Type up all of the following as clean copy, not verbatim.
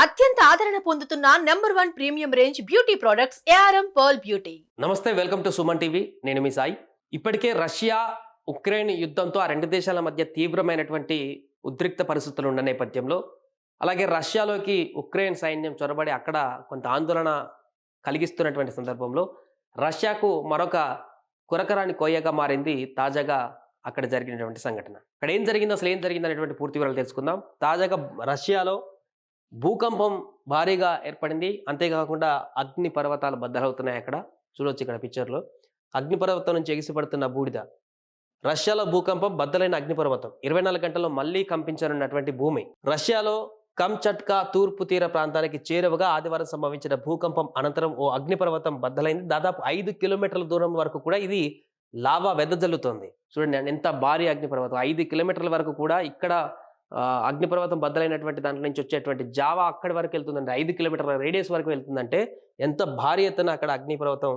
అత్యంత ఆదరణ పొందుతున్న #1 premium range beauty products ARM pearl beauty. నమస్తే, వెల్కమ్ టు సుమన్ టీవీ. నేను మీ సాయి. ఇప్పటికే రష్యా ఉక్రెయిన్ యుద్ధంతో ఆ రెండు దేశాల మధ్య తీవ్రమైనటువంటి ఉద్రిక్త పరిస్థితులు ఉన్న నేపథ్యంలో, అలాగే రష్యాలోకి ఉక్రెయిన్ సైన్యం చొరబడి అక్కడ కొంత ఆందోళన కలిగిస్తున్నటువంటి సందర్భంలో రష్యాకు మరొక కురకరాని కోయగా మారింది తాజాగా అక్కడ జరిగినటువంటి సంఘటన. అక్కడ ఏం జరిగిందో, అసలు ఏం జరిగింది అనేటువంటి పూర్తి వివరాలు తెలుసుకుందాం. తాజాగా రష్యాలో భూకంపం భారీగా ఏర్పడింది. అంతేకాకుండా అగ్ని పర్వతాలు బద్దలవుతున్నాయి. అక్కడ చూడొచ్చు, ఇక్కడ పిక్చర్లో అగ్నిపర్వతం నుంచి ఎగిసిపడుతున్న బూడిద. రష్యాలో భూకంపం, బద్దలైన అగ్నిపర్వతం, 24 గంటల్లో మళ్లీ కంపించనున్నటువంటి భూమి. రష్యాలో కంచట్కా తూర్పు తీర ప్రాంతానికి చేరువగా ఆదివారం సంభవించిన భూకంపం అనంతరం ఓ అగ్నిపర్వతం బద్దలైంది. దాదాపు 5 కిలోమీటర్ల దూరం వరకు కూడా ఇది లావా వెదజల్లుతోంది. చూడండి ఎంత భారీ అగ్నిపర్వతం. 5 కిలోమీటర్ల వరకు కూడా ఇక్కడ అగ్నిపర్వతం బద్దలైనటువంటి దాంట్లో నుంచి వచ్చేటువంటి జావా అక్కడి వరకు వెళ్తుందంటే, 5 కిలోమీటర్ల రేడియస్ వరకు వెళ్తుందంటే ఎంత భారీ ఎత్తున అక్కడ అగ్నిపర్వతం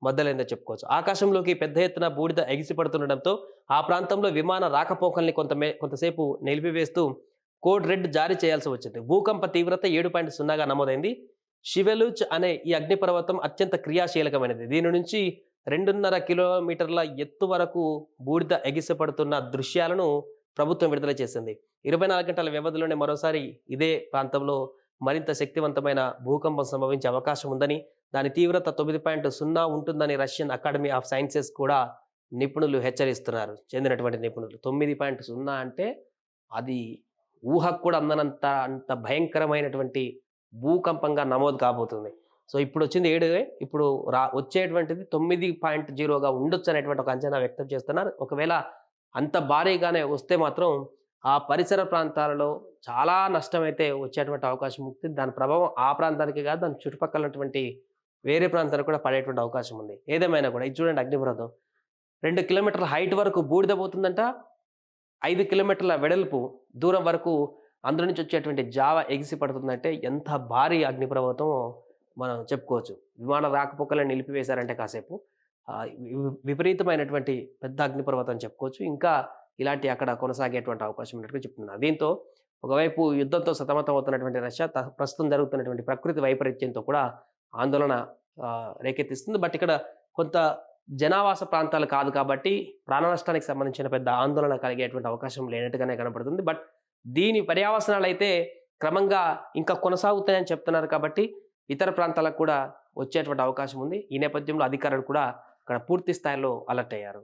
బద్దలైందో చెప్పుకోవచ్చు. ఆకాశంలోకి పెద్ద ఎత్తున బూడిద ఎగిసిపడుతుండటంతో ఆ ప్రాంతంలో విమాన రాకపోకల్ని కొంతసేపు నిలిపివేస్తూ కోడ్ రెడ్ జారీ చేయాల్సి వచ్చింది. భూకంప తీవ్రత 7.0గా నమోదైంది. షివెలుచ్ అనే ఈ అగ్నిపర్వతం అత్యంత క్రియాశీలకమైనది. దీని నుంచి 2.5 కిలోమీటర్ల ఎత్తు వరకు బూడిద ఎగిసిపడుతున్న దృశ్యాలను ప్రభుత్వం విడుదల చేసింది. 24 గంటల వ్యవధిలోనే మరోసారి ఇదే ప్రాంతంలో మరింత శక్తివంతమైన భూకంపం సంభవించే అవకాశం ఉందని, దాని తీవ్రత 9.0 ఉంటుందని రష్యన్ అకాడమీ ఆఫ్ సైన్సెస్ కూడా నిపుణులు హెచ్చరిస్తున్నారు. చెందినటువంటి నిపుణులు 9.0 అంటే అది ఊహకు కూడా అంత భయంకరమైనటువంటి భూకంపంగా నమోదు కాబోతుంది. సో ఇప్పుడు వచ్చింది 7, ఇప్పుడు వచ్చేటువంటిది 9.0గా ఉండొచ్చు అనేటువంటి ఒక అంచనా వ్యక్తం చేస్తున్నారు. ఒకవేళ అంత భారీగానే వస్తే మాత్రం ఆ పరిసర ప్రాంతాలలో చాలా నష్టమైతే వచ్చేటువంటి అవకాశం ఉంటుంది. దాని ప్రభావం ఆ ప్రాంతానికి కాదు, దాని చుట్టుపక్కల ఉన్నటువంటి వేరే ప్రాంతాలకు కూడా పడేటువంటి అవకాశం ఉంది. ఏదేమైనా కూడా ఇది చూడండి, అగ్నిపర్వతం 2 కిలోమీటర్ల హైట్ వరకు బూడిద పోతుందంట. 5 కిలోమీటర్ల వెడల్పు దూరం వరకు అందులో నుంచి వచ్చేటువంటి జావ ఎగిసి పడుతుందంటే ఎంత భారీ అగ్నిపర్వతం మనం చెప్పుకోవచ్చు. విమాన రాకపోకలను నిలిపివేశారంటే కాసేపు విపరీతమైనటువంటి పెద్ద అగ్నిపర్వతం చెప్పుకోవచ్చు. ఇంకా ఇలాంటి అక్కడ కొనసాగేటువంటి అవకాశం ఉన్నట్టుగా చెప్తున్నారు. దీంతో ఒకవైపు యుద్ధంతో సతమతం అవుతున్నటువంటి రష్యా ప్రస్తుతం జరుగుతున్నటువంటి ప్రకృతి వైపరీత్యంతో కూడా ఆందోళన రేకెత్తిస్తుంది. బట్ ఇక్కడ కొంత జనావాస ప్రాంతాలు కాదు కాబట్టి ప్రాణ నష్టానికి సంబంధించిన పెద్ద ఆందోళన కలిగేటువంటి అవకాశం లేనట్టుగానే కనపడుతుంది. బట్ దీని పర్యావసనాలు అయితే క్రమంగా ఇంకా కొనసాగుతాయని చెప్తున్నారు కాబట్టి ఇతర ప్రాంతాలకు కూడా వచ్చేటువంటి అవకాశం ఉంది. ఈ నేపథ్యంలో అధికారులు కూడా అక్కడ పూర్తి స్థాయిలో అలర్ట్ అయ్యారు.